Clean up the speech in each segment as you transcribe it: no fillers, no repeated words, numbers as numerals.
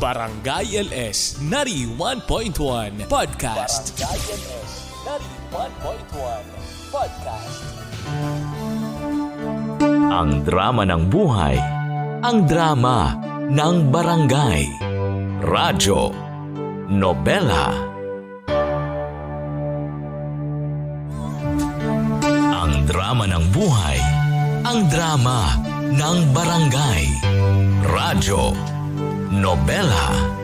Barangay LS 91.1 Podcast. Barangay LS 91.1 Podcast. Ang drama ng buhay, ang drama ng barangay, radyo, nobela. Ang drama ng buhay, ang drama ng barangay, radyo, nobela.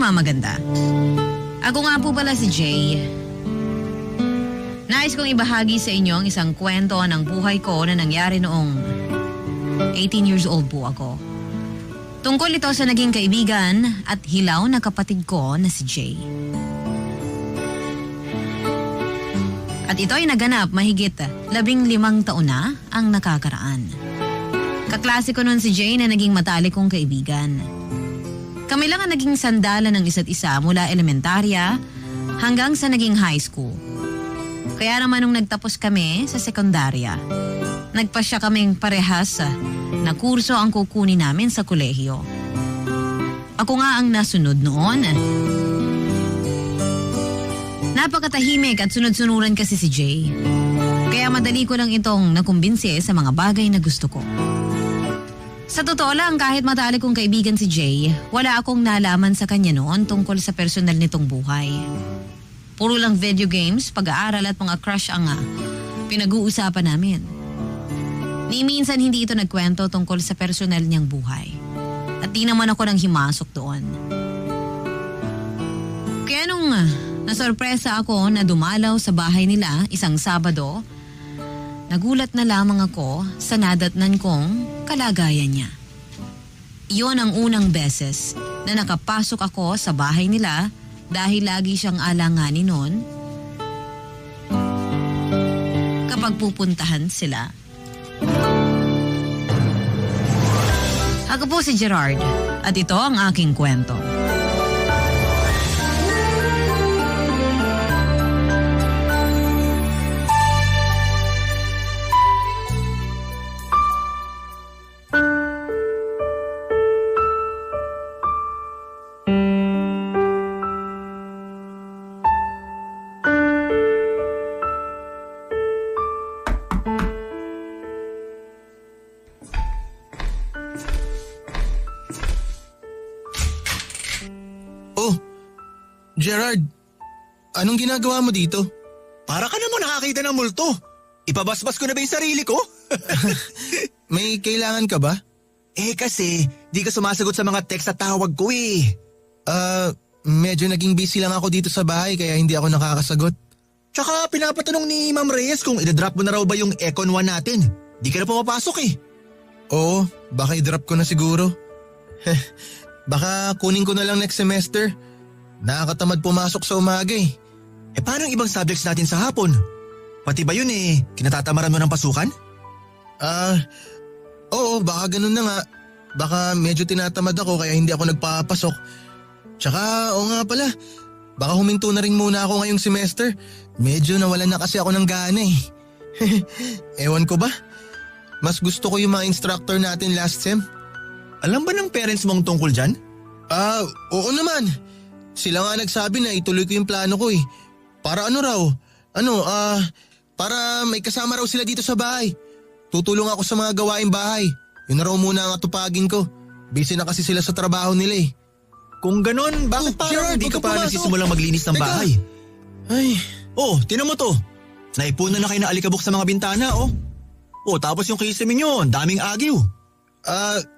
Maganda. Ako nga po pala si Jay. Nais kong ibahagi sa inyo ang isang kwento ng buhay ko na nangyari noong 18 years old po ako. Tungkol ito sa naging kaibigan at hilaw na kapatid ko na si Jay. At ito ay naganap mahigit 15 taon na ang nakakaraan. Kaklase ko noon si Jay na naging matalik kong kaibigan. Kami lang ang naging sandalan ng isa't isa mula elementarya hanggang sa naging high school. Kaya naman nung nagtapos kami sa sekundarya, nagpasya kaming parehas na kurso ang kukunin namin sa kolehiyo. Ako nga ang nasunod noon. Napakatahimik at sunod-sunuran kasi si Jay. Kaya madali ko lang itong nakumbinsi sa mga bagay na gusto ko. Sa totoo lang, kahit matalik kong kaibigan si Jay, wala akong nalaman sa kanya noon tungkol sa personal nitong buhay. Puro lang video games, pag-aaral at mga crush ang pinag-uusapan namin. Ni minsan hindi ito nagkwento tungkol sa personal niyang buhay. At di naman ako nang himasok doon. Kaya nung nasorpresa ako na dumalaw sa bahay nila isang Sabado, nagulat na lamang ako sa nadatnan kong kalagayan niya. Iyon ang unang beses na nakapasok ako sa bahay nila dahil lagi siyang alanganin noon kapag pupuntahan sila. Ako po si Gerard at ito ang aking kwento. Gerard, anong ginagawa mo dito? Para ka naman nakakita ng multo. Ipabasbas ko na ba yung sarili ko? May kailangan ka ba? Kasi di ka sumasagot sa mga text at tawag ko eh. Medyo naging busy lang ako dito sa bahay kaya hindi ako nakakasagot. Tsaka pinapatanong ni Ma'am Reyes kung i-drop mo na raw ba yung Econ 1 natin. Di ka na pumapasok eh. Oo, baka i-drop ko na siguro. Baka kunin ko na lang next semester. Nakakatamad pumasok sa umaga eh. Paano yung ibang subjects natin sa hapon? Pati ba yun kinatatamaran mo ng pasukan? Oo, baka ganun na nga. Baka medyo tinatamad ako kaya hindi ako nagpapasok. Tsaka, oo nga pala, baka huminto na rin muna ako ngayong semester. Medyo nawalan na kasi ako ng gana eh. Ewan ko ba? Mas gusto ko yung mga instructor natin last sem. Alam ba ng parents mong tungkol dyan? Oo naman. Sila nga nagsabi na ituloy ko yung plano ko eh. Para ano raw? Para may kasama raw sila dito sa bahay. Tutulong ako sa mga gawaing bahay. Yun na raw muna ang atupagin ko. Busy na kasi sila sa trabaho nila eh. Kung ganon, bakit parang hindi ka pa nagsisimulang maglinis ng bahay? Ay. Tinan mo to. Naipunan na kayo ng alikabok sa mga bintana tapos yung kisame nyo, daming agiw.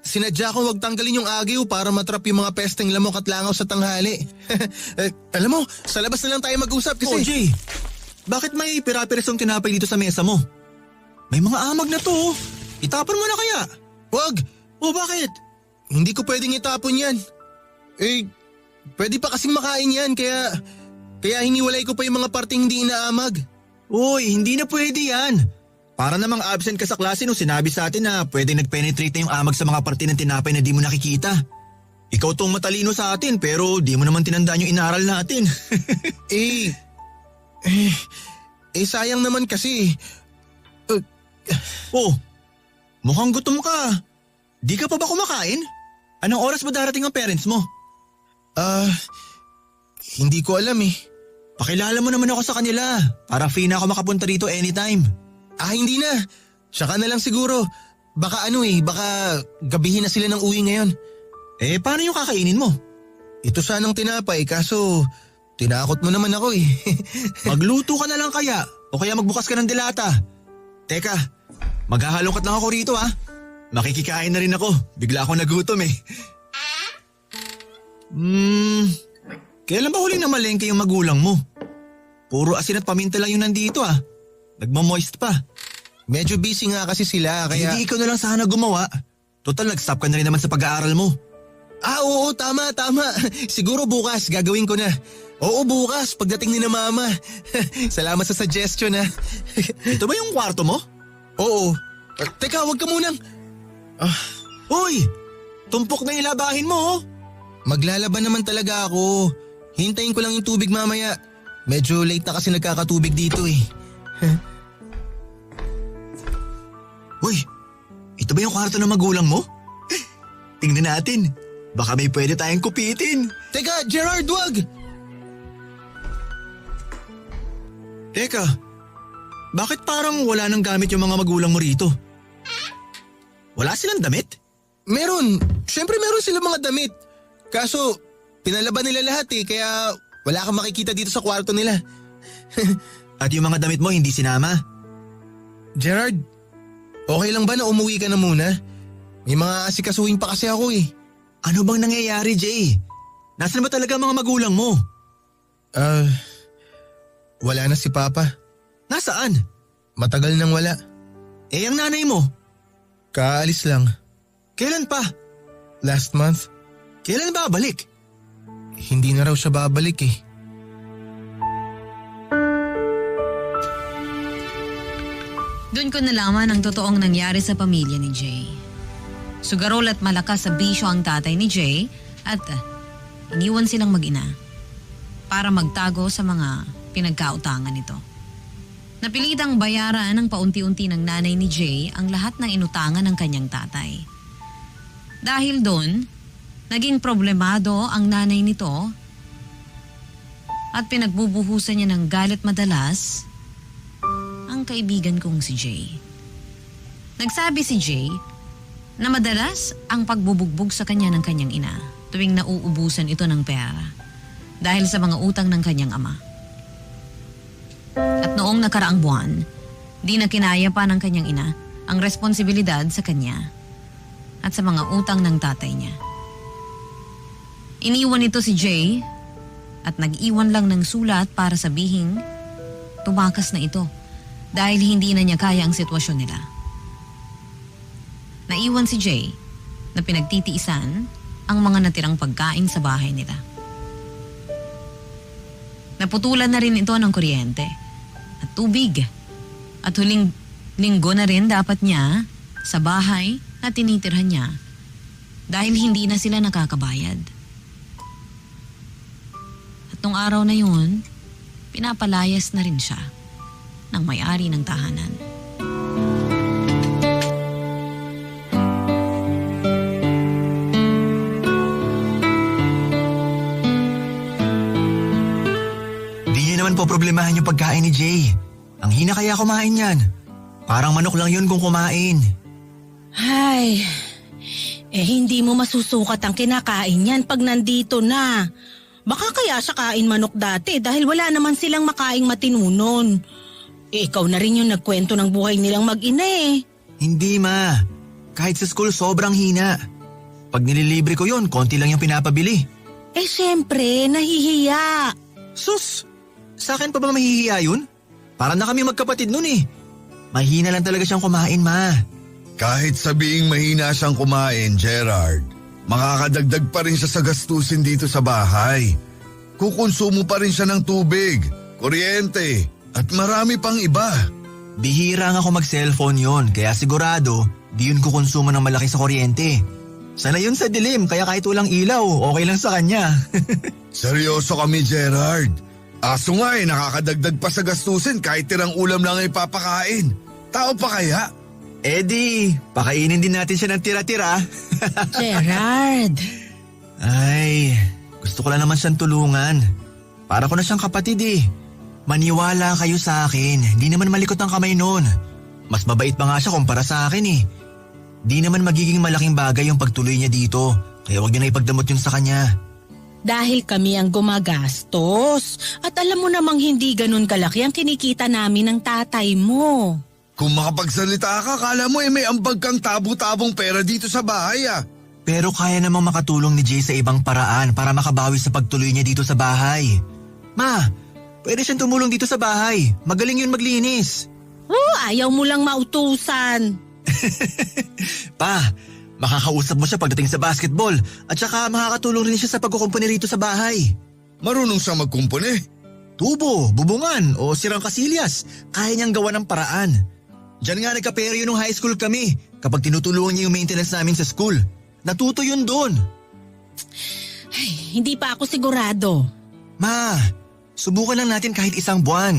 Sinadya kong wag tanggalin yung agiw para matrap yung mga pesteng lamok at langaw sa tanghali. Alam mo, sa labas na lang tayo mag-usap kasi… Jay, bakit may pira-pirasong tinapay dito sa mesa mo? May mga amag na to. Itapon mo na kaya? Wag! Bakit? Hindi ko pwedeng itapon yan. Pwede pa kasing makain yan kaya hiniwalay ko pa yung mga parteng hindi inaamag. Hindi na pwede yan. Para namang absent ka sa klase nung sinabi sa atin na pwedeng nag-penetrate na yung amag sa mga parte ng tinapay na di mo nakikita. Ikaw tong matalino sa atin pero di mo naman tinandaan yung inaral natin. Eh, sayang naman kasi. Oh, mukhang gutom ka. Di ka pa ba kumakain? Anong oras ba darating ang parents mo? Hindi ko alam eh. Pakilala mo naman ako sa kanila para free na ako makapunta rito anytime. Hindi na. Saka na lang siguro. Baka baka gabihin na sila ng uwi ngayon. Paano yung kakainin mo? Ito sanang tinapay kaso tinakot mo naman ako eh. Magluto ka na lang kaya o kaya magbukas ka ng dilata. Teka, maghahalongkat lang ako rito ha. Makikikain na rin ako. Bigla ako nagutom eh. Kailan ba huling namalengke yung magulang mo? Puro asin at paminta lang yung nandito ah. Nagmamoist pa. Medyo busy nga kasi sila kaya… Hindi ikaw na lang sana gumawa. Total nag-stop ka na rin naman sa pag-aaral mo. Oo, tama. Siguro bukas gagawin ko na. Oo, bukas pagdating ni na mama. Salamat sa suggestion ha. Ito ba yung kwarto mo? Oo. Teka, wag ka munang… Uy! Tumpok na yung labahin mo oh. Maglalaban naman talaga ako. Hintayin ko lang yung tubig mamaya. Medyo late na kasi nagkakatubig dito eh. Uy! Ito ba yung kwarto ng magulang mo? Tingnan natin. Baka may pwede tayong kupitin. Teka, Gerard, wag! Teka, bakit parang wala nang gamit yung mga magulang mo rito? Wala silang damit? Meron. Siyempre meron silang mga damit. Kaso, pinalaban nila lahat eh, kaya wala kang makikita dito sa kwarto nila. At yung mga damit mo hindi sinama? Gerard, okay lang ba na umuwi ka na muna? May mga asikasuhin pa kasi ako eh. Ano bang nangyayari, Jay? Nasaan ba talaga ang mga magulang mo? Wala na si Papa. Nasaan? Matagal nang wala. Ang nanay mo? Kaalis lang. Kailan pa? Last month. Kailan babalik? Hindi na raw siya babalik eh. Doon ko nalaman ang totoong nangyari sa pamilya ni Jay. Sugarol at malakas sa bisyo ang tatay ni Jay at iniwan silang mag-ina para magtago sa mga pinagkautangan nito. Napilitang bayaran ng paunti-unti ng nanay ni Jay ang lahat ng inutangan ng kanyang tatay. Dahil doon, naging problemado ang nanay nito at pinagbubuhusan niya ng galit madalas ang kaibigan kong si Jay. Nagsabi si Jay na madalas ang pagbubugbog sa kanya ng kanyang ina tuwing nauubusan ito ng pera dahil sa mga utang ng kanyang ama. At noong nakaraang buwan, di na kinaya pa ng kanyang ina ang responsibilidad sa kanya at sa mga utang ng tatay niya. Iniwan nito si Jay at nag-iwan lang ng sulat para sabihing tumakas na ito dahil hindi na niya kaya ang sitwasyon nila. Naiwan si Jay na pinagtitiisan ang mga natirang pagkain sa bahay nila. Naputulan na rin ito ng kuryente at tubig at huling linggo na rin dapat niya sa bahay na tinitirhan niya dahil hindi na sila nakakabayad. At nung araw na yun, pinapalayas na rin siya ng may-ari ng tahanan. Di niyo naman po problemahan yung pagkain ni Jay. Ang hina kaya kumain yan. Parang manok lang yun kung kumain. Ay, hindi mo masusukat ang kinakain yan pag nandito na. Baka kaya siya kain manok dati dahil wala naman silang makaing matinunon. Ikaw na rin yung nagkwento ng buhay nilang mag-ina eh. Hindi ma. Kahit sa school sobrang hina. Pag nililibre ko yun, konti lang yung pinapabili. Siyempre, nahihiya. Sus, sa akin pa ba mahihiya yun? Para na kami magkapatid nun eh. Mahina lang talaga siyang kumain ma. Kahit sabihing mahina siyang kumain, Gerard, makakadagdag pa rin siya sa gastusin dito sa bahay. Kukonsumo pa rin siya ng tubig, kuryente, at marami pang iba. Bihira nga ako mag-cellphone yon, kaya sigurado di yun kukonsumo ng malaki sa kuryente. Sana yun sa dilim, kaya kahit walang ilaw, okay lang sa kanya. Seryoso kami, Gerard. Aso nga nakakadagdag pa sa gastusin kahit tirang ulam lang ay papakain. Tao pa kaya? Eddie, pakainin din natin siya ng tira-tira. Gerard, Ay, gusto ko lang naman siyang tulungan. Para ko na siyang kapatid eh. Maniwala kayo sa akin, di naman malikot ang kamay noon. Mas mabait pa nga siya kumpara sa akin eh. Di naman magiging malaking bagay yung pagtuloy niya dito, kaya wag niyo na ipagdamot yun sa kanya. dahil kami ang gumagastos. At alam mo namang hindi ganun kalaki ang kinikita namin ng tatay mo. Kung makapagsalita ka, kala mo may ambag kang tabu-tabong pera dito sa bahay ah. Pero kaya namang makatulong ni Jay sa ibang paraan para makabawi sa pagtuloy niya dito sa bahay. Ma, pwede siyang tumulong dito sa bahay. Magaling yun maglinis. Oh, ayaw mo lang mautusan. Pa, makakausap mo siya pagdating sa basketball at saka makakatulong rin siya sa pagkukumpuni rito sa bahay. Marunong siyang magkumpuni. Tubo, bubungan o sirang kasilyas, kaya niyang gawa ng paraan. Diyan nga nagkaperyo nung high school kami kapag tinutulungan niya yung maintenance namin sa school. Natuto yun doon. Ay, hindi pa ako sigurado. Ma, subukan lang natin kahit isang buwan.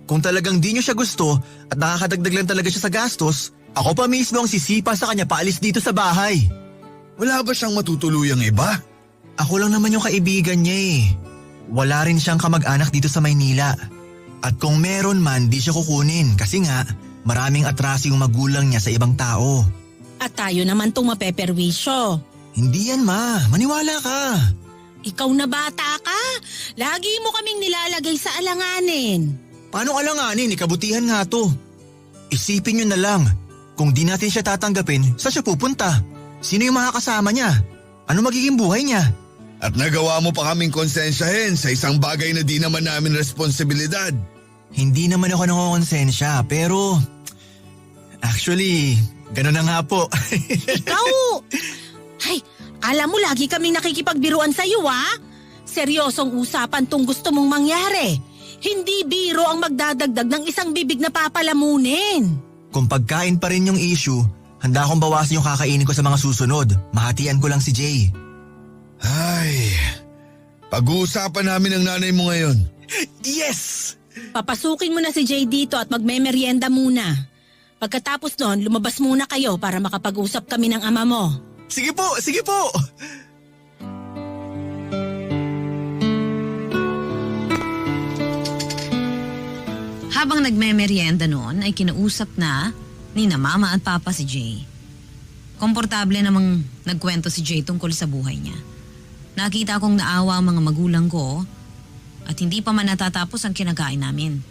Kung talagang di niyo siya gusto at nakakadagdag lang talaga siya sa gastos, ako pa mismo ang sisipa sa kanya paalis dito sa bahay. Wala ba siyang matutuluyang iba? Ako lang naman yung kaibigan niya eh. Wala rin siyang kamag-anak dito sa Maynila. At kung meron man, di siya kukunin kasi nga maraming atraso yung magulang niya sa ibang tao. At tayo naman tong mapeperwisyo. Hindi yan ma, maniwala ka. Ikaw na bata ka. Lagi mo kaming nilalagay sa alanganin. Paano alanganin, ikabutihan nga to. Isipin nyo na lang, kung di natin siya tatanggapin, saan siya pupunta? Sino yung makakasama niya? Ano magiging buhay niya? At nagawa mo pa kaming konsensyahin sa isang bagay na di naman namin responsibilidad. Hindi naman ako nakokonsensya, pero actually, gano'n na nga po. Ikaw! Ay, alam mo lagi kaming nakikipagbiruan sa'yo ha? Seryosong usapan tong gusto mong mangyari. Hindi biro ang magdadagdag ng isang bibig na papalamunin. Kung pagkain pa rin yung issue, handa akong bawasan yung kakainin ko sa mga susunod. Mahatian ko lang si Jay. Ay, pag-uusapan namin ng nanay mo ngayon. Yes! Papasukin mo na si Jay dito at magmemeryenda muna. Pagkatapos nun, lumabas muna kayo para makapag-usap kami ng ama mo. Sige po, sige po! Habang nagmemeryenda noon ay kinausap na ni na mama at papa si Jay. Komportable namang nagkwento si Jay tungkol sa buhay niya. Nakita kong naawa ang mga magulang ko at hindi pa man natatapos ang kinakain namin.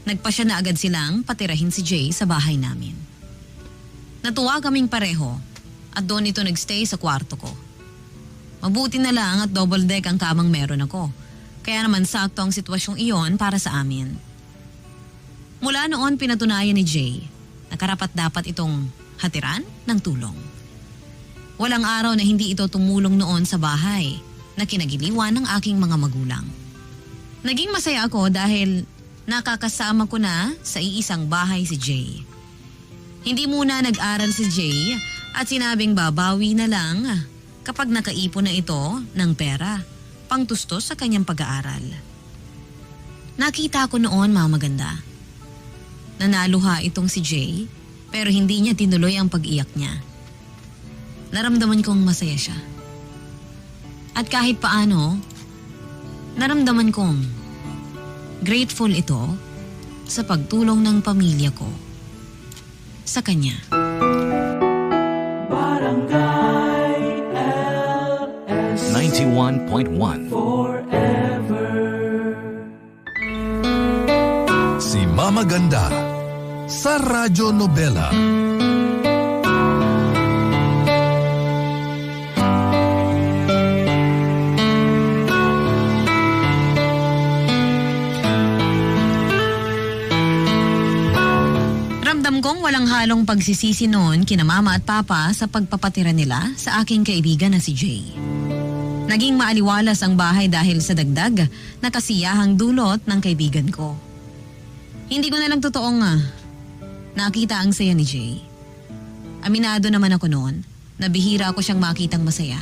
Nagpasya na agad silang patirahin si Jay sa bahay namin. Natuwa kaming pareho at doon ito nagstay sa kwarto ko. Mabuti na lang at double deck ang kamang meron ako. Kaya naman sakto ang sitwasyong iyon para sa amin. Mula noon pinatunayan ni Jay na karapat-dapat itong hatiran ng tulong. Walang araw na hindi ito tumulong noon sa bahay na kinagiliwan ng aking mga magulang. Naging masaya ako dahil nakakasama ko na sa iisang bahay si Jay. Hindi muna nag-aral si Jay at sinabing babawi na lang kapag nakaipon na ito ng pera pangtustos sa kanyang pag-aaral. Nakita ko noon mga maganda. Nanaluha itong si Jay pero hindi niya tinuloy ang pag-iyak niya. Naramdaman kong masaya siya. At kahit paano, naramdaman kong grateful ito sa pagtulong ng pamilya ko sa kanya. 91.1 Si Mama Ganda sa Radyo Nobela. Ramdam kong walang halong pagsisisi noon kina mama at papa sa pagpapatira nila sa aking kaibigan na si Jay. Naging maaliwalas ang bahay dahil sa dagdag na kasiyahang dulot ng kaibigan ko. Hindi ko na lang totoong nakita ang saya ni Jay. Aminado naman ako noon na bihira ko siyang makitang masaya.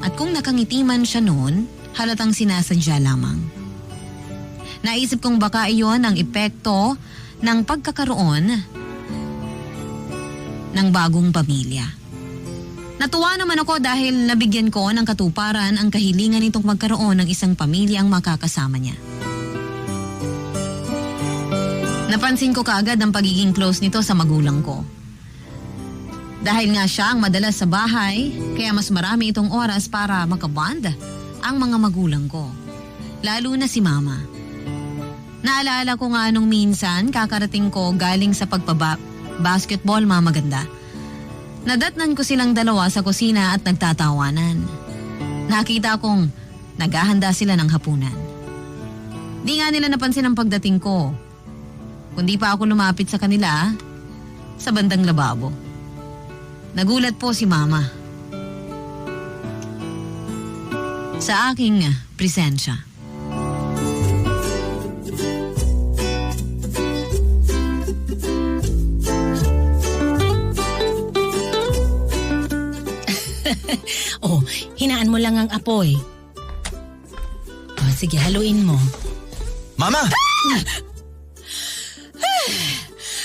At kung nakangiti man siya noon, halatang sinasadya lamang. Naisip kong baka iyon ang epekto ng pagkakaroon ng bagong pamilya. Natuwa naman ako dahil nabigyan ko ng katuparan ang kahilingan nitong magkaroon ng isang pamilya ang makakasama niya. Napansin ko kaagad ang pagiging close nito sa magulang ko. Dahil nga siya ang madalas sa bahay, kaya mas marami itong oras para makaband ang mga magulang ko. Lalo na si Mama. Naalala ko nga nung minsan kakarating ko galing sa basketball mamaganda. Nadatnan ko silang dalawa sa kusina at nagtatawanan. Nakita kong naghahanda sila ng hapunan. Di nga nila napansin ang pagdating ko. Kundi pa ako lumapit sa kanila sa bandang lababo. Nagulat po si Mama sa aking presensya. Oh, hinaan mo lang ang apoy. Oh, sige, haluin mo. Mama!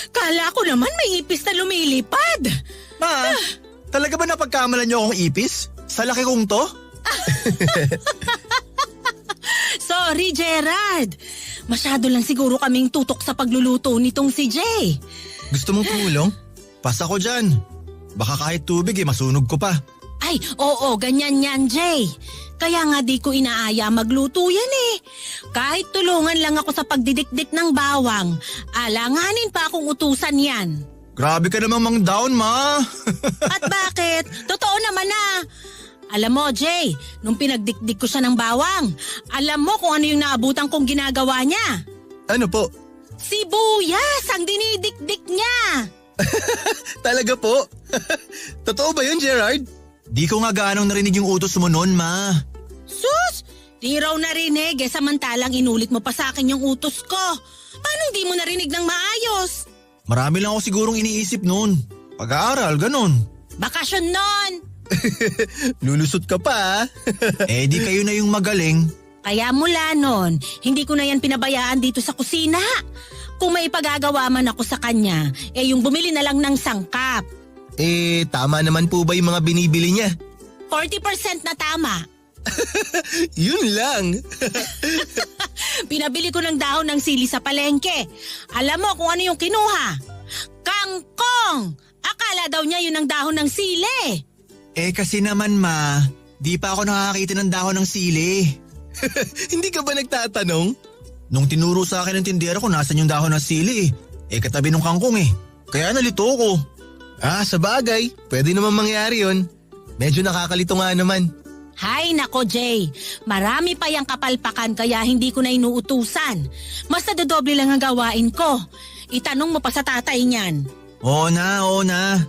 Kala ko naman may ipis na lumilipad. Ma, talaga ba napagkamalan niyo akong ipis? Sa laki kong to? Sorry, Gerard. Masyado lang siguro kaming tutok sa pagluluto nitong si Jay. Gusto mong tumulong? Pas ako dyan. Baka kahit tubig masunog ko pa. Ay, oo, ganyan yan, Jay. Kaya nga di ko inaaya magluto yan eh. Kahit tulungan lang ako sa pagdidikdik ng bawang, alanganin pa akong utusan yan. Grabe ka namang mang down, Ma. At bakit? Totoo naman na. Alam mo, Jay, nung pinagdikdik ko siya ng bawang, alam mo kung ano yung naabutan kong ginagawa niya? Ano po? Sibuyas ang dinidikdik niya. Talaga po? Totoo ba yun, Gerard? Di ko nga ganong narinig yung utos mo noon, Ma. Sus! Di raw narinig samantalang inulit mo pa sa akin yung utos ko. Paano hindi mo narinig ng maayos? Marami lang ako sigurong iniisip noon. Pag-aaral, ganon. Bakasyon nun! Lulusot ka pa, Di kayo na yung magaling. Kaya mula nun, hindi ko na yan pinabayaan dito sa kusina. Kung may pagagawa man ako sa kanya, yung bumili na lang ng sangkap. Tama naman po ba yung mga binibili niya? 40% na tama. Yun lang. Pinabili ko ng dahon ng sili sa palengke. Alam mo kung ano yung kinuha? Kangkong! Akala daw niya yun ang dahon ng sili. Kasi naman, Ma, di pa ako nakakita ng dahon ng sili. Hindi ka ba nagtatanong? Nung tinuro sa akin ng tindera ko nasan yung dahon ng sili katabi ng kangkong Kaya nalito ko. Sa bagay. Pwede naman mangyari yun. Medyo nakakalito nga naman. Hay nako, Jay. Marami pa yung kapalpakan kaya hindi ko na inuutusan. Mas nadodoble lang ang gawain ko. Itanong mo pa sa tatay niyan. Oo na.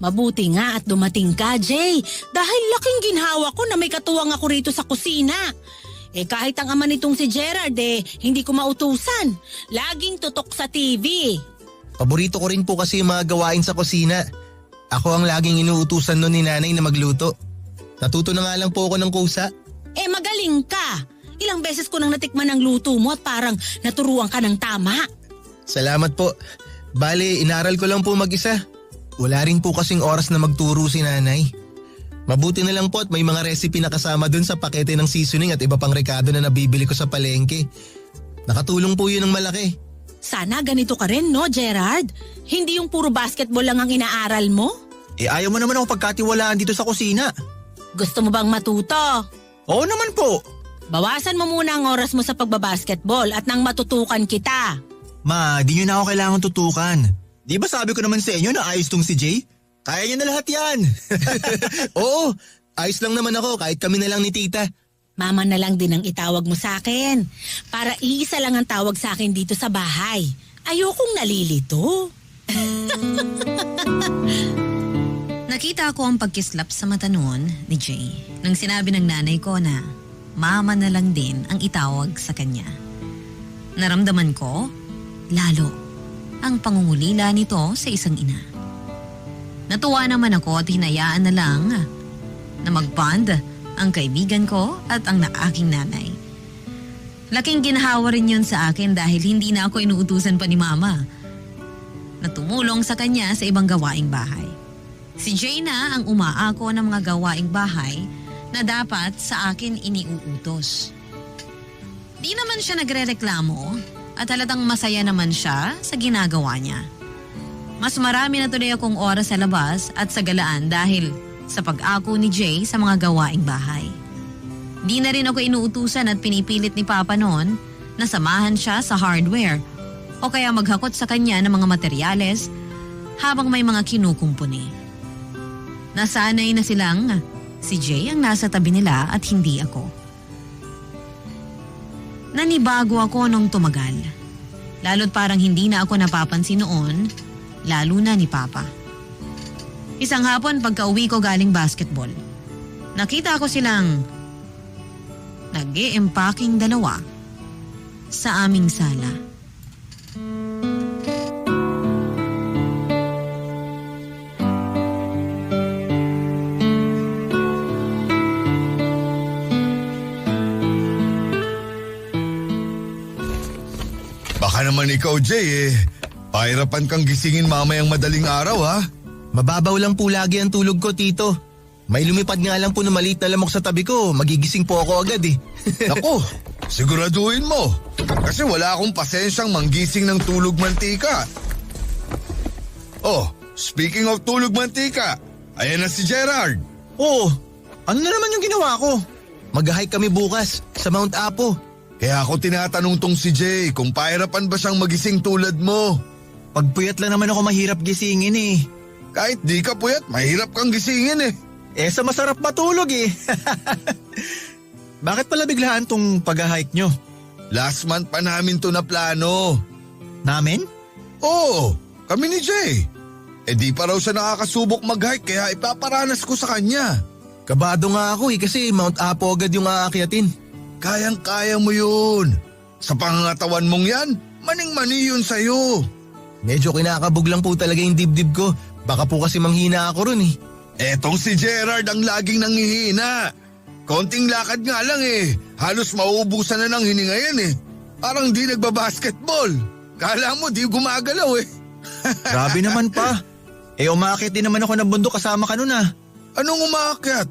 Mabuti nga at dumating ka, Jay. Dahil laking ginhawa ko na may katuwang ako rito sa kusina. Kahit ang ama nitong si Gerard hindi ko mautusan. Laging tutok sa TV. Paborito ko rin po kasi yung mga gawain sa kusina. Ako ang laging inuutusan nun ni nanay na magluto. Natuto na nga lang po ako ng kusa. Magaling ka. Ilang beses ko nang natikman ang luto mo at parang naturuan ka ng tama. Salamat po. Bale, inaral ko lang po mag-isa. Wala rin po kasing oras na magturo si nanay. Mabuti na lang po at may mga recipe na kasama dun sa pakete ng seasoning at iba pang rekado na nabibili ko sa palengke. Nakatulong po yun ng malaki. Sana ganito ka rin, no, Gerard? Hindi yung puro basketball lang ang inaaral mo? Ayaw mo naman ako pagkatiwalaan dito sa kusina. Gusto mo bang matuto? Oo naman po. Bawasan mo muna ang oras mo sa pagbabasketball at nang matutukan kita. Ma, di nyo na ako kailangan tutukan. Di ba sabi ko naman sa inyo na ayos tong si Jay? Kaya niya na lahat yan. Oo, ayos lang naman ako kahit kami na lang ni tita. Mama na lang din ang itawag mo sa akin. Para iisa lang ang tawag sa akin dito sa bahay. Ayokong nalilito. Nakita ko ang pagkislap sa mata noon ni Jay nang sinabi ng nanay ko na mama na lang din ang itawag sa kanya. Naramdaman ko, lalo, ang pangungulila nito sa isang ina. Natuwa naman ako at hinayaan na lang na mag-bond ang kaibigan ko at ang aking nanay. Laking ginhawa rin yun sa akin dahil hindi na ako inuutusan pa ni Mama na tumulong sa kanya sa ibang gawaing bahay. Si Jaina ang umaako ng mga gawaing bahay na dapat sa akin iniuutos. Di naman siya nagrereklamo at halatang masaya naman siya sa ginagawa niya. Mas marami na tuloy akong oras sa labas at sa galaan dahil sa pag-ako ni Jay sa mga gawaing bahay. Di na rin ako inuutusan at pinipilit ni Papa noon na samahan siya sa hardware o kaya maghakot sa kanya ng mga materyales habang may mga kinukumpuni. Nasanay na silang si Jay ang nasa tabi nila at hindi ako. Nanibago ako nung tumagal. Lalo't parang hindi na ako napapansin noon, lalo na ni Papa. Isang hapon pagka-uwi ko galing basketball, nakita ko silang nag-e-empaking dalawa sa aming sala. Baka naman ikaw, Jay, pahirapan kang gisingin mamayang madaling araw, ha? Mababaw lang po lagi ang tulog ko, Tito. May lumipad nga lang po na maliit na lamok sa tabi ko, magigising po ako agad eh. Naku, siguraduhin mo. Kasi wala akong pasensyang manggising ng tulog mantika. Oh, speaking of tulog mantika, ayan na si Gerard. Oo, ano na naman yung ginawa ko? Mag-hike kami bukas sa Mount Apo. Kaya ako tinatanong tong si Jay kung pahirapan ba siyang magising tulad mo. Pagpuyat lang naman ako mahirap gisingin eh. Kahit di ka puyat, mahirap kang gisingin eh. Eh sa masarap matulog eh. Bakit pala biglaan tong pag-hike nyo? Last month pa namin to na plano. Namin? Oo, kami ni Jay. Eh di pa raw siya nakakasubok mag-hike kaya ipaparanas ko sa kanya. Kabado nga ako eh kasi Mount Apo agad yung aakyatin. Kayang-kaya mo yun. Sa pangangatawan mong yan, maning-mani yun sa'yo. Medyo kinakabog lang po talaga yung dibdib ko. Baka po kasi manghina ako ron eh. Etong si Gerard ang laging nanghihina. Konting lakad nga lang eh. Halos mauubusan na ng hininga yan eh. Parang di nagbabasketball. Kala mo di gumagalaw eh. Grabe naman pa. Eh umakit din naman ako ng bundok kasama ka nun ah. Anong umakyat?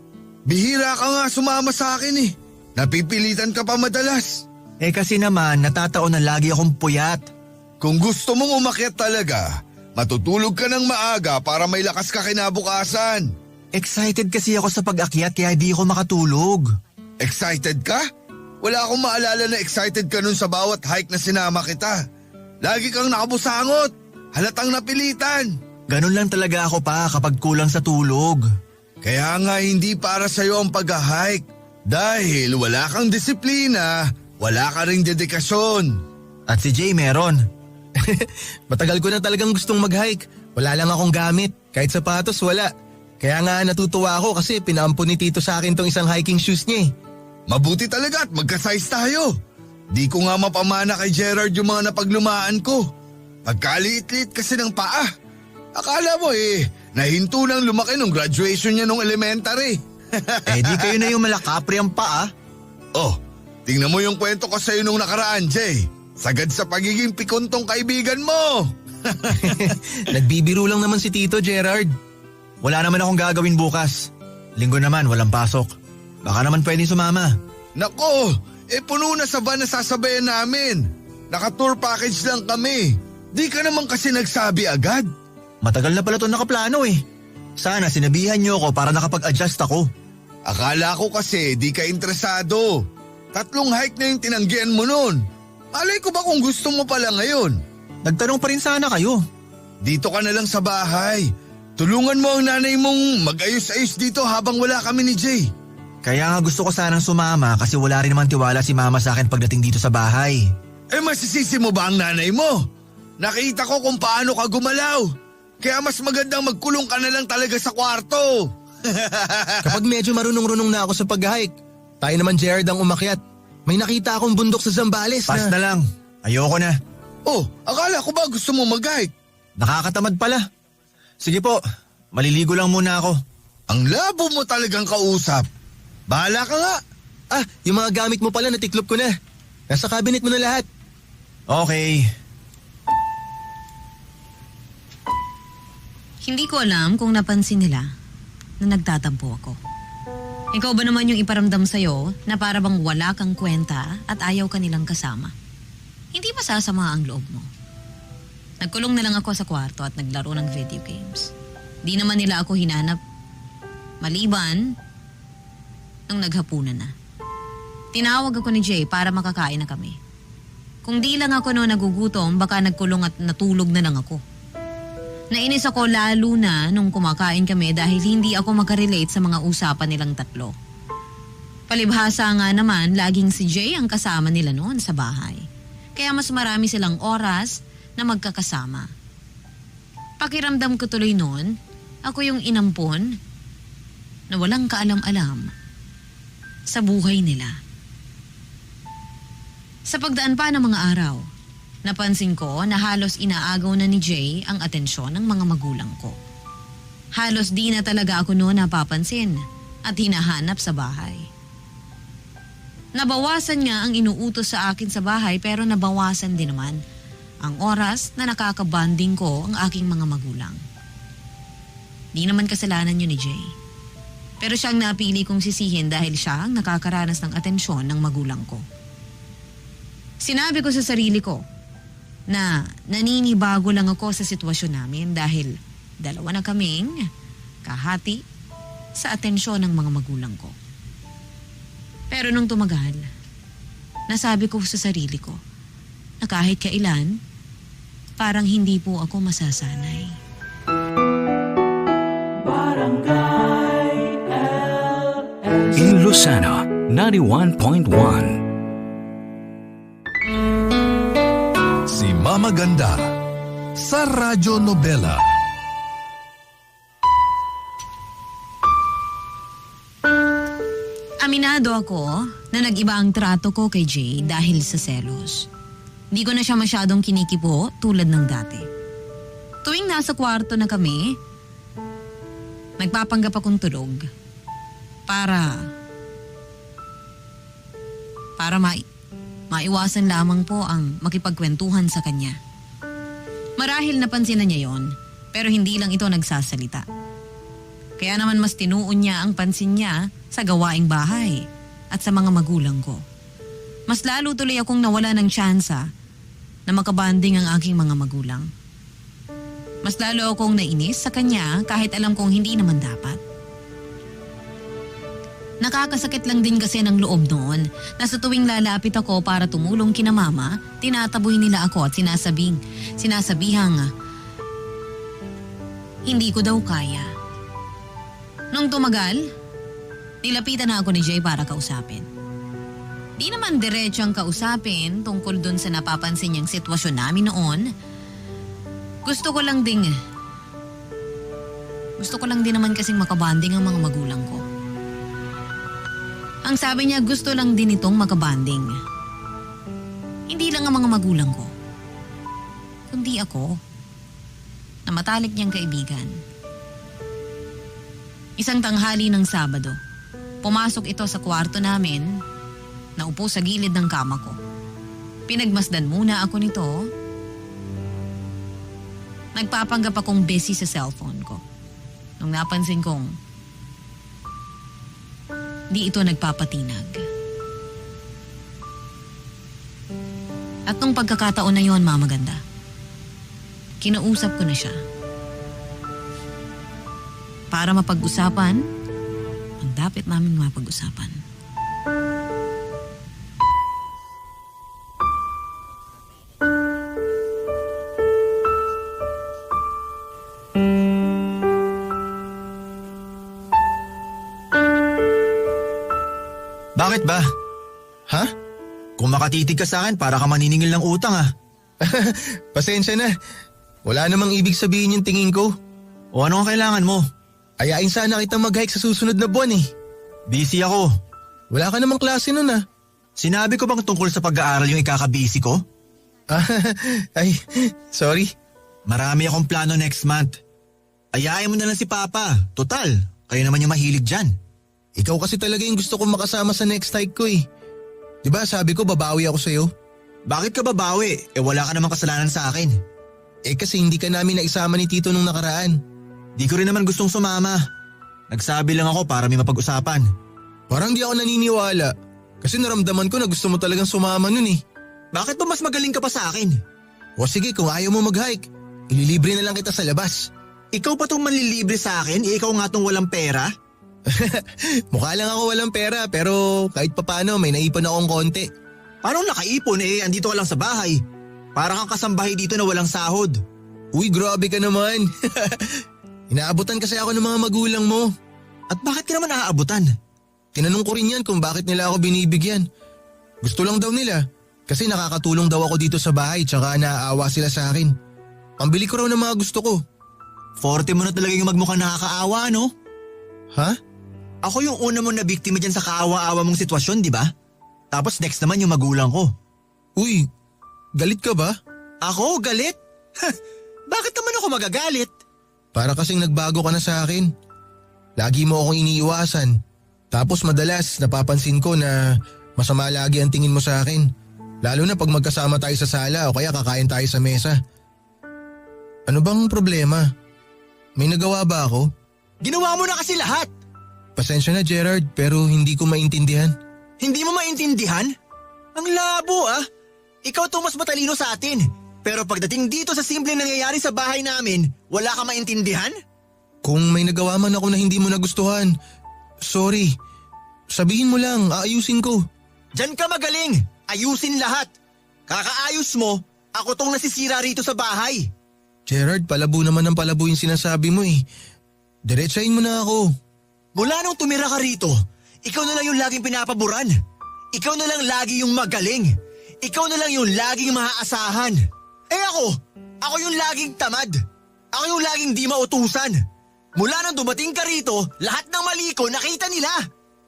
Bihira ka nga sumama sa akin eh. Napipilitan ka pa madalas. Eh kasi naman natataon na lagi akong puyat. Kung gusto mong umakyat talaga, matutulog ka ng maaga para may lakas ka kinabukasan. Excited kasi ako sa pag-akyat kaya di ako makatulog. Excited ka? Wala akong maalala na excited ka nun sa bawat hike na sinama kita. Lagi kang nakabusangot. Halatang napilitan. Ganun lang talaga ako pa kapag kulang sa tulog. Kaya nga hindi para sa'yo ang pag-hike. Dahil wala kang disiplina, wala ka ring dedikasyon. At si Jay meron. Matagal ko na talagang gustong mag-hike. Wala lang akong gamit. Kahit sapatos, wala. Kaya nga natutuwa ako kasi pinaampon ni Tito sa akin tong isang hiking shoes niya eh. Mabuti talaga at magka-size tayo. Di ko nga mapamana kay Gerard yung mga napaglumaan ko. Pagkaliit-liit kasi ng paa. Akala mo eh, nahinto nang lumaki nung graduation niya nung elementary. Eh di kayo na yung malakapri ang paa. Oh, tingnan mo yung kwento ko sa'yo nung nakaraan, Jay. Sagad sa pagiging pikuntong kaibigan mo. Nagbibiro lang naman si Tito Gerard. Wala naman akong gagawin bukas. Linggo naman, walang pasok. Baka naman pwedeng sumama. Nako, puno na sa van na sasabayan namin. Naka-tour package lang kami. Di ka naman kasi nagsabi agad. Matagal na pala ito nakaplano eh. Sana sinabihan niyo ako para nakapag-adjust ako. Akala ko kasi di ka interesado. 3 hike na yung tinanggihan mo nun. Malay ko ba kung gusto mo pala ngayon? Nagtanong pa rin sana kayo. Dito ka na lang sa bahay. Tulungan mo ang nanay mong mag-ayos-ayos dito habang wala kami ni Jay. Kaya nga gusto ko sanang sumama kasi wala rin naman tiwala si mama sa akin pagdating dito sa bahay. Masisisi mo ba ang nanay mo? Nakita ko kung paano ka gumalaw. Kaya mas magandang magkulong ka na lang talaga sa kwarto. Kapag medyo marunong-runong na ako sa pag-hike, tayo naman Gerard ang umakyat. May nakita akong bundok sa Zambales Pas na lang. Ayoko na. Oh, akala ko ba gusto mo mag-hike? Nakakatamad pala. Sige po, maliligo lang muna ako. Ang labo mo talagang kausap. Bahala ka nga. Yung mga gamit mo pala natiklop ko na. Nasa cabinet mo na lahat. Okay. Hindi ko alam kung napansin nila na nagtatampo ako. Ikaw ba naman yung iparamdam sa'yo na para bang wala kang kwenta at ayaw ka nilang kasama? Hindi masasama ang loob mo. Nagkulong na lang ako sa kwarto at naglaro ng video games. Di naman nila ako hinanap. Maliban, nung naghapunan na. Tinawag ako ni Jay para makakain na kami. Kung di lang ako noon nagugutom, baka nagkulong at natulog na lang ako. Nainis ako lalo na nung kumakain kami dahil hindi ako makarelate sa mga usapan nilang tatlo. Palibhasa nga naman, laging si Jay ang kasama nila noon sa bahay. Kaya mas marami silang oras na magkakasama. Pakiramdam ko tuloy noon, ako yung inampon na walang kaalam-alam sa buhay nila. Sa pagdaan pa ng mga araw, napansin ko na halos inaagaw na ni Jay ang atensyon ng mga magulang ko. Halos di na talaga ako noon napapansin at hinahanap sa bahay. Nabawasan nga ang inuutos sa akin sa bahay pero nabawasan din naman ang oras na nakakabanding ko ang aking mga magulang. Di naman kasalanan yun ni Jay. Pero siyang napili kong sisihin dahil siya ang nakakaranas ng atensyon ng magulang ko. Sinabi ko sa sarili ko na naninibago lang ako sa sitwasyon namin dahil dalawa na kaming kahati sa atensyon ng mga magulang ko. Pero nung tumagal, nasabi ko sa sarili ko na kahit kailan, parang hindi po ako masasanay. In Lucena, 91.1. Si Mama Ganda sa Radyo Nobela. Aminado ako na nag-iba ang trato ko kay Jay dahil sa selos. Di ko na siya masyadong kinikipo tulad ng dati. Tuwing nasa kwarto na kami, nagpapanggap akong tulog para maiwasan lamang po ang makipagkwentuhan sa kanya. Marahil napansin na niya yon, pero hindi lang ito nagsasalita. Kaya naman mas tinuon niya ang pansin niya sa gawaing bahay at sa mga magulang ko. Mas lalo tuloy akong nawala ng tsansa na makabanding ang aking mga magulang. Mas lalo akong nainis sa kanya kahit alam kong hindi naman dapat. Nakakasakit lang din kasi ng loob noon na sa tuwing lalapit ako para tumulong kina mama, tinataboy nila ako at sinasabihang hindi ko daw kaya. Nung tumagal, nilapitan na ako ni Jay para kausapin. Di naman diretso ang kausapin tungkol dun sa napapansin niyang sitwasyon namin noon. Gusto ko lang din naman kasing makabanding ang mga magulang ko. Ang sabi niya, gusto lang din itong makabanding. Hindi lang ang mga magulang ko, kundi ako, na matalik niyang kaibigan. Isang tanghali ng Sabado, pumasok ito sa kwarto namin, naupo sa gilid ng kama ko. Pinagmasdan muna ako nito. Nagpapanggap akong busy sa cellphone ko. Nung napansin kong di ito nagpapatinag. At nung pagkakataon na yon, Mama Ganda, kinausap ko na siya. Para mapag-usapan ang dapat namin mapag-usapan. Bakit ba? Ha? Kung makatitig ka sa akin, para ka maniningil ng utang ah. Pasensya na. Wala namang ibig sabihin yung tingin ko. O ano ang kailangan mo? Ayain sana kitang mag-hike sa susunod na buwan eh. Busy ako. Wala ka namang klase nun ah. Sinabi ko bang tungkol sa pag-aaral yung ikakabisi ko? Ah, ay, sorry. Marami akong plano next month. Ayain mo na lang si Papa. Total, kayo naman yung mahilig dyan. Ikaw kasi talaga yung gusto kong makasama sa next hike ko eh. Diba sabi ko babawi ako sa'yo? Bakit ka babawi? Wala ka namang kasalanan sa akin. Kasi hindi ka namin naisama ni Tito nung nakaraan. Di ko rin naman gustong sumama. Nagsabi lang ako para may mapag-usapan. Parang di ako naniniwala. Kasi naramdaman ko na gusto mo talagang sumama nun eh. Bakit ba mas magaling ka pa sa akin? O sige, kung ayaw mo mag-hike, ililibre na lang kita sa labas. Ikaw pa tong manlilibre sa akin? Ikaw nga tong walang pera? Mukha lang ako walang pera pero kahit papano may naipon akong konti. Paano nakaipon andito ka lang sa bahay? Para kang kasambahay dito na walang sahod. Uy, grabe ka naman. Inaabutan kasi ako ng mga magulang mo. At bakit ka naman naaabutan? Tinanong ko rin yan kung bakit nila ako binibigyan. Gusto lang daw nila. Kasi nakakatulong daw ako dito sa bahay tsaka naaawa sila sa akin. Pambili ko raw ng mga gusto ko. Forte mo na talaga yung magmukhang nakakaawa, no? Ha? Ako yung una mong na biktima dyan sa kaawa-awa mong sitwasyon, di ba? Tapos next naman yung magulang ko. Uy, galit ka ba? Ako? Galit? Bakit naman ako magagalit? Para kasing nagbago ka na sa akin. Lagi mo akong iniiwasan. Tapos madalas napapansin ko na masama lagi ang tingin mo sa akin. Lalo na pag magkasama tayo sa sala o kaya kakain tayo sa mesa. Ano bang problema? May nagawa ba ako? Ginawa mo na kasi lahat. Pasensya na Gerard pero hindi ko maintindihan. Hindi mo maintindihan? Ang labo Ikaw to mas matalino sa atin. Pero pagdating dito sa simpleng nangyayari sa bahay namin, wala ka maintindihan? Kung may nagawa man ako na hindi mo nagustuhan, sorry. Sabihin mo lang, aayusin ko. Diyan ka magaling. Ayusin lahat. Kakaayos mo, ako tong nasisira rito sa bahay. Gerard, palabo naman ang palabo yung sinasabi mo eh. Diretsahin mo na ako. Mula nung tumira ka rito, ikaw na lang yung laging pinapaboran. Ikaw na lang lagi yung magaling. Ikaw na lang yung laging maaasahan. Ako yung laging tamad. Ako yung laging di mautusan. Mula nang dumating ka rito, lahat ng mali ko nakita nila.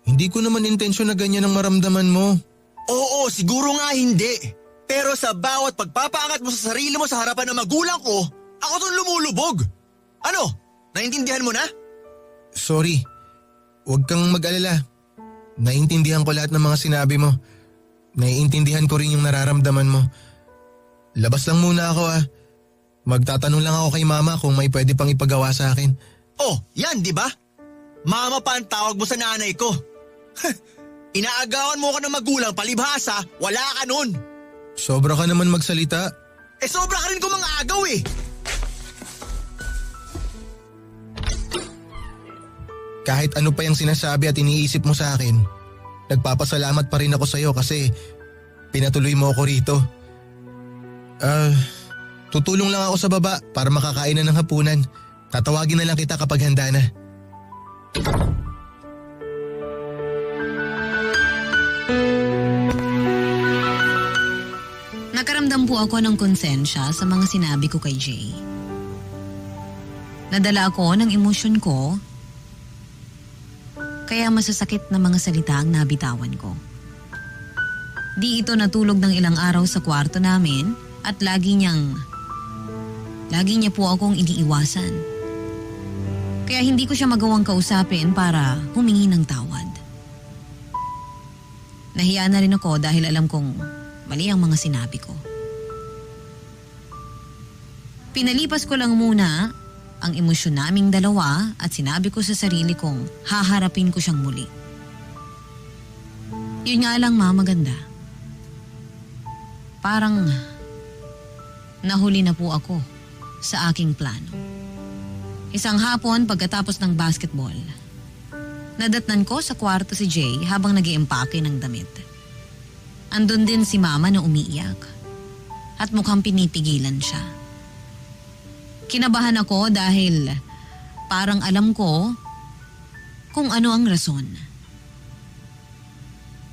Hindi ko naman intensyon na ganyan ang maramdaman mo. Oo, siguro nga hindi. Pero sa bawat pagpapaangat mo sa sarili mo sa harapan ng magulang ko, ako tong lumulubog. Ano? Naintindihan mo na? Sorry. Huwag kang mag-alala. Naintindihan ko lahat ng mga sinabi mo. Naiintindihan ko rin yung nararamdaman mo. Labas lang muna ako Magtatanong lang ako kay mama kung may pwede pang ipagawa sa akin. Oh, yan di ba? Mama pa ang tawag mo sa nanay ko. Inaagawan mo ko ng magulang palibhasa, wala ka nun. Sobra ka naman magsalita. Sobra ka rin kung mga agaw Kahit ano pa yung sinasabi at iniisip mo sa akin, nagpapasalamat pa rin ako sa'yo kasi pinatuloy mo ako rito. Tutulong lang ako sa baba para makakain na ng hapunan. Tatawagin na lang kita kapag handa na. Nakaramdam po ako ng konsensya sa mga sinabi ko kay Jay. Nadala ako ng emosyon ko, kaya masasakit na mga salita ang nabitawan ko. Di ito natulog ng ilang araw sa kwarto namin at lagi niya po akong iniiwasan. Kaya hindi ko siya magawang kausapin para humingi ng tawad. Nahiya na rin ako dahil alam kong mali ang mga sinabi ko. Pinalipas ko lang muna ang emosyon naming dalawa at sinabi ko sa sarili kong haharapin ko siyang muli. Yun nga lang maganda. Parang nahuli na po ako sa aking plano. Isang hapon pagkatapos ng basketball, nadatnan ko sa kwarto si Jay habang nag-iimpake ng damit. Andun din si Mama na umiiyak at mukhang pinipigilan siya. Kinabahan ako dahil parang alam ko kung ano ang rason.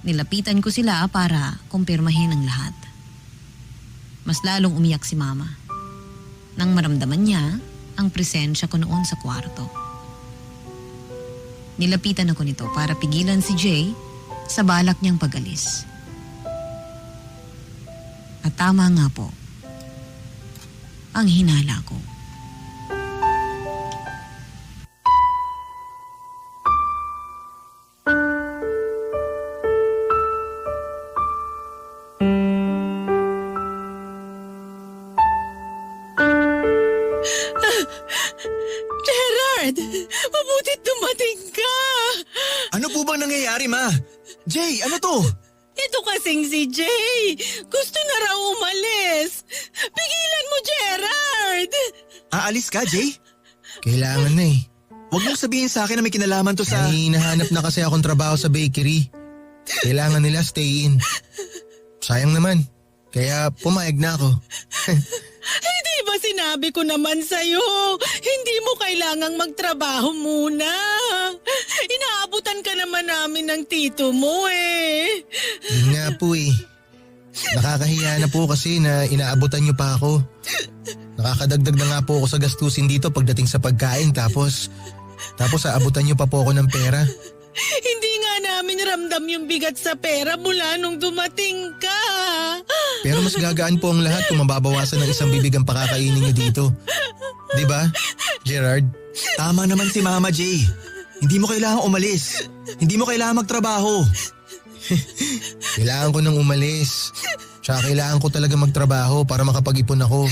Nilapitan ko sila para kumpirmahin ang lahat. Mas lalong umiyak si Mama nang maramdaman niya ang presensya ko noon sa kwarto. Nilapitan ako nito para pigilan si Jay sa balak niyang pag-alis. At tama nga po ang hinala ko. Gerard! Mabutit dumating ka! Ano po bang nangyayari, ma? Jay, ano to? Ito kasing si Jay. Gusto na raw umalis. Pigilan mo, Gerard! Aalis ka, Jay? Kailangan na eh. Huwag mong sabihin sa akin na may kinalaman to sa... May hinahanap na kasi akong trabaho sa bakery. Kailangan nila stay in. Sayang naman. Kaya pumayag na ako. Hindi ba sinabi ko naman sa'yo? Hindi mo kailangang magtrabaho muna. Inaabutan ka naman namin ng tito mo eh. Yun nga po eh. Nakakahiya na po kasi na inaabutan niyo pa ako. Nakakadagdag na nga po ako sa gastusin dito pagdating sa pagkain tapos aabutan niyo pa po ako ng pera. Hindi nga namin ramdam yung bigat sa pera mula nung dumating ka. Pero mas gagaan po ang lahat kung mababawasan ng isang bibig ang pakakainin niyo dito. Di ba, Gerard? Tama naman si Mama Jay. Hindi mo kailangang umalis. Hindi mo kailangang magtrabaho. Kailangan ko nang umalis. Tsaka kailangan ko talaga magtrabaho para makapag-ipon ako.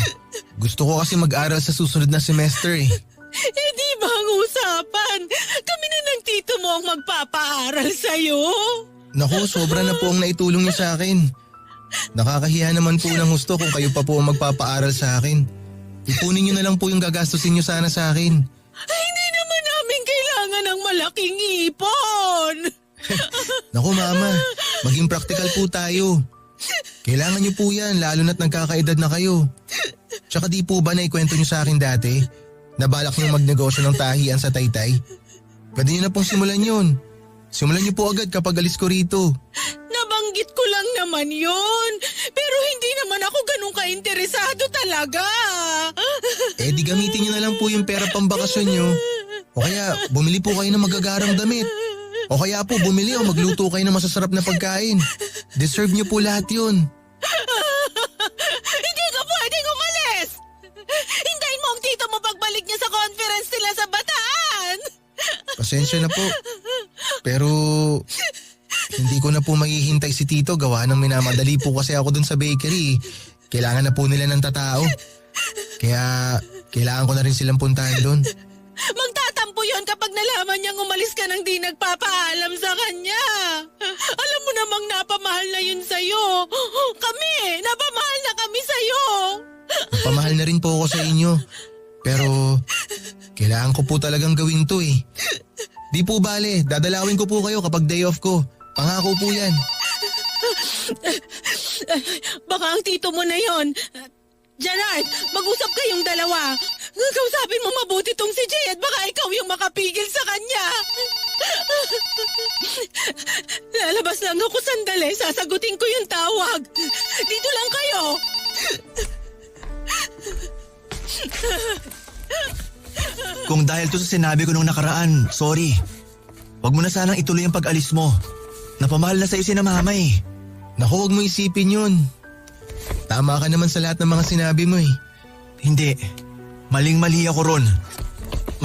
Gusto ko kasi mag-aral sa susunod na semester eh. Hindi ba ang usapan? Kami na ng tito mo ang magpapaaral sa'yo. Naku, sobra na po ang naitulong niyo sa akin. Nakakahiya naman po ng husto kung kayo pa po ang magpapaaral sa akin. Ipunin niyo na lang po yung gagastusin niyo sana sa akin. Ay, hindi naman namin kailangan ng malaking ipon. Naku mama, maging practical po tayo. Kailangan niyo po yan lalo na't nagkakaedad na kayo. Tsaka di po ba naikwento niyo sa akin dati na balak niyo magnegosyo ng tahian sa Taytay? Pwede niyo na pong simulan yun. Simulan niyo po agad kapag alis ko rito. Nabanggit ko lang naman yon. Pero hindi naman ako ganun ka-interesado talaga. Eh di gamitin niyo na lang po yung pera pang bakasyon niyo. O kaya bumili po kayo ng magagarang damit. O kaya po bumili o magluto kayo ng masasarap na pagkain. Deserve niyo po lahat yun. Hindi ka pwedeng umalis. Hintayin mo ang tito mo pagbalik niya sa conference nila sa Bataan. Pasensya na po. Pero hindi ko na po maghihintay si Tito gawa ng minamadali po kasi ako dun sa bakery. Kailangan na po nila ng tatao. Kaya kailangan ko na rin silang puntahan dun. Magtatampo yon kapag nalaman niyang umalis ka nang di nagpapaalam sa kanya. Alam mo namang napamahal na yun sa'yo. Kami, napamahal na kami sa'yo. Pamahal na rin po ako sa inyo. Pero kailangan ko po talagang gawin to eh. Di po bale, dadalawin ko po kayo kapag day off ko. Pangako po yan. Baka ang tito mo na yon. Gerard, mag-usap kayong dalawa. Kausapin mo mabuti tong si Jay at baka ikaw yung makapigil sa kanya. Lalabas lang ako sandali. Sasagutin ko yung tawag. Dito lang kayo. Kung dahil to sa sinabi ko nung nakaraan, sorry. Huwag mo na sanang ituloy ang pag-alis mo. Napamahal na sa'yo si na Mama eh. Naku, huwag mo isipin yun. Tama ka naman sa lahat ng mga sinabi mo eh. Hindi. Maling-mali ako ron.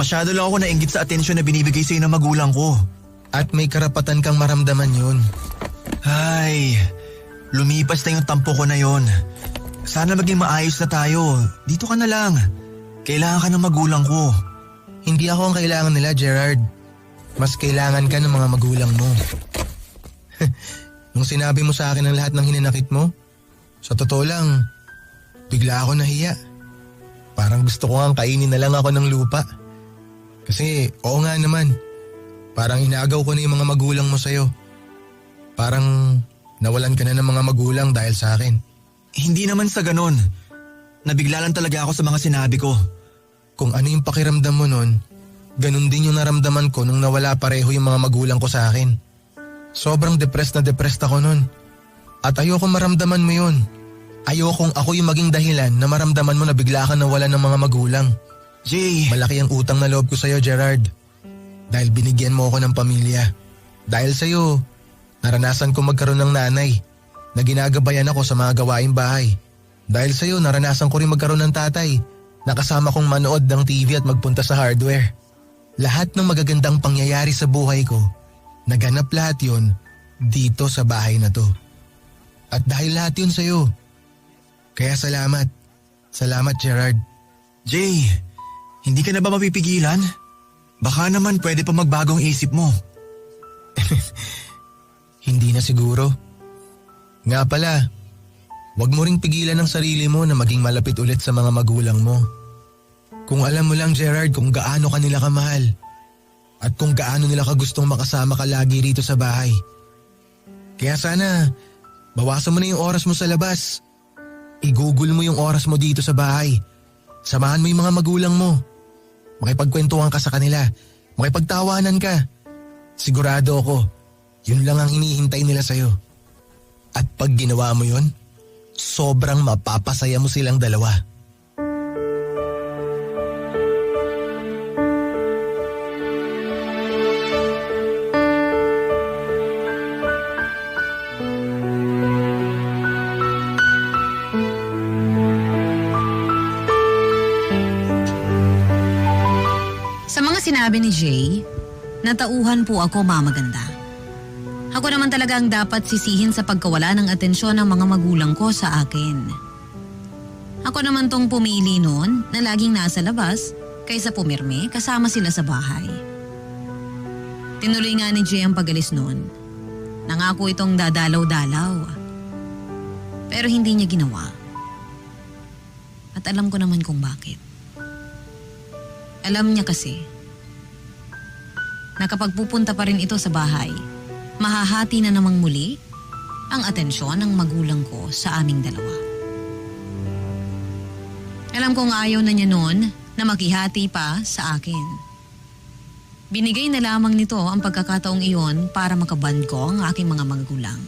Masyado lang ako nainggit sa atensyon na binibigay sa'yo ng magulang ko. At may karapatan kang maramdaman yun. Ay, lumipas na yung tampo ko na yon. Sana maging maayos na tayo. Dito ka na lang. Kailangan ka ng magulang ko. Hindi ako ang kailangan nila, Gerard. Mas kailangan ka ng mga magulang mo. Nung sinabi mo sa akin ang lahat ng hinanakit mo, sa totoo lang, bigla ako nahiya. Parang gusto ko nga kainin na lang ako ng lupa. Kasi oo nga naman, parang inagaw ko na yung mga magulang mo sa'yo. Parang nawalan ka na ng mga magulang dahil sa akin. Hindi naman sa ganon. Nabigla lang talaga ako sa mga sinabi ko. Kung ano yung pakiramdam mo nun, ganun din yung naramdaman ko nung nawala pareho yung mga magulang ko sa akin. Sobrang depressed ako nun. At ayokong maramdaman mo yun. Ayokong ako yung maging dahilan na maramdaman mo na bigla ka nawalan ng mga magulang. Jay! Malaki ang utang na loob ko sa'yo, Gerard. Dahil binigyan mo ako ng pamilya. Dahil sa'yo, naranasan ko magkaroon ng nanay na ginagabayan ako sa mga gawaing bahay. Dahil sa'yo naranasan ko rin magkaroon ng tatay na kasama kong manood ng TV at magpunta sa hardware. Lahat ng magagandang pangyayari sa buhay ko, naganap lahat yun dito sa bahay na to. At dahil lahat yun sa'yo. Kaya salamat. Salamat, Gerard. Jay, hindi ka na ba mapipigilan? Baka naman pwede pa magbagong isip mo. Hindi na siguro. Nga pala, wag mo ring pigilan ang sarili mo na maging malapit ulit sa mga magulang mo. Kung alam mo lang, Gerard, kung gaano ka nila kamahal at kung gaano nila ka gustong makasama ka lagi rito sa bahay. Kaya sana, bawasan mo na yung oras mo sa labas. Igugol mo yung oras mo dito sa bahay. Samahan mo yung mga magulang mo. Makipagkwentuhan ka sa kanila. Makipagtawanan ka. Sigurado ako, yun lang ang hinihintay nila sa'yo. At pag ginawa mo yun, sobrang mapapasaya mo silang dalawa. Sa mga sinabi ni Jay, natauhan po ako, Mama Ganda. Ako naman talaga ang dapat sisihin sa pagkawala ng atensyon ng mga magulang ko sa akin. Ako naman tong pumili noon na laging nasa labas kaysa pumirme kasama sila sa bahay. Tinuloy nga ni Jay ang pag-alis noon. Nangako itong dadalaw-dalaw. Pero hindi niya ginawa. At alam ko naman kung bakit. Alam niya kasi na kapag pupunta pa rin ito sa bahay, mahahati na namang muli ang atensyon ng magulang ko sa aming dalawa. Alam kong ayaw na niya noon na makihati pa sa akin. Binigay na lamang nito ang pagkakataong iyon para makaband ko ang aking mga magulang.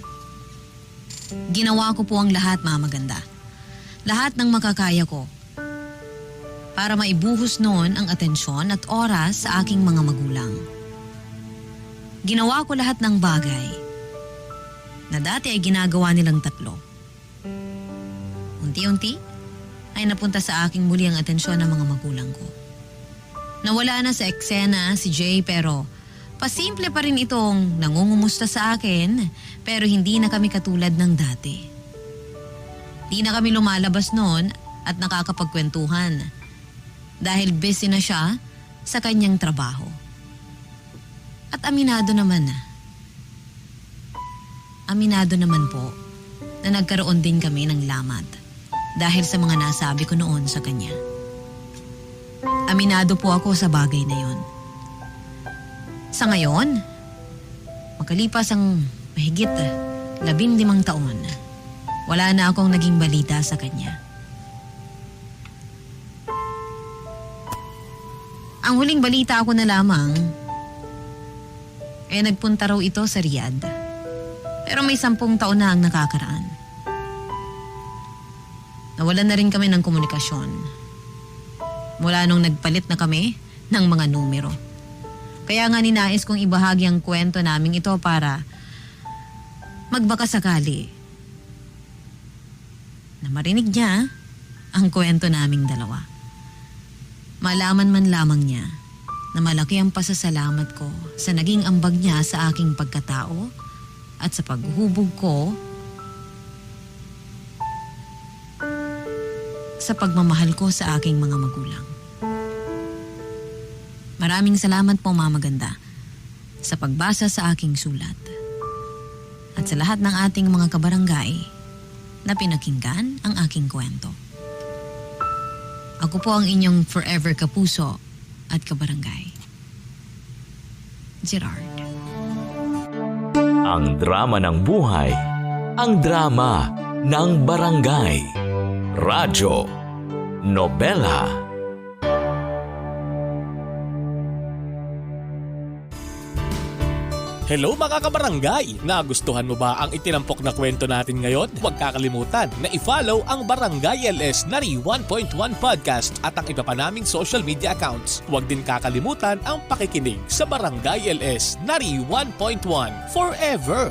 Ginawa ko po ang lahat, Mama Ganda. Lahat ng makakaya ko para maibuhos noon ang atensyon at oras sa aking mga magulang. Ginawa ko lahat ng bagay na dati ay ginagawa nilang tatlo. Unti-unti ay napunta sa aking muli ang atensyon ng mga magulang ko. Nawala na sa eksena si Jay pero pasimple pa rin itong nangungumusta sa akin pero hindi na kami katulad ng dati. Di na kami lumalabas noon at nakakapagkwentuhan dahil busy na siya sa kanyang trabaho. At aminado naman po na nagkaroon din kami ng lamat dahil sa mga nasabi ko noon sa kanya. Aminado po ako sa bagay na yon. Sa ngayon, makalipas ang mahigit 15 taon, wala na akong naging balita sa kanya. Ang huling balita ako na lamang, nagpunta raw ito sa Riyadh. Pero may 10 taon na ang nakakaraan. Nawalan na rin kami ng komunikasyon. Mula nung nagpalit na kami ng mga numero. Kaya nga ninais kong ibahagi ang kwento naming ito para magbakasakali na marinig niya ang kwento naming dalawa. Malaman man lamang niya na malaki ang pasasalamat ko sa naging ambag niya sa aking pagkatao at sa paghubog ko sa pagmamahal ko sa aking mga magulang. Maraming salamat po, Mama Ganda, sa pagbasa sa aking sulat at sa lahat ng ating mga kabarangay na pinakinggan ang aking kwento. Ako po ang inyong forever kapuso at kabarangay, Gerard. Ang drama ng buhay, ang drama ng barangay. Radyo, nobela. Hello mga kabarangay! Nagustuhan mo ba ang itinampok na kwento natin ngayon? Huwag kakalimutan na i-follow ang Barangay LS Nari 1.1 Podcast at ang iba pa naming social media accounts. Huwag din kakalimutan ang pakikinig sa Barangay LS Nari 1.1 Forever!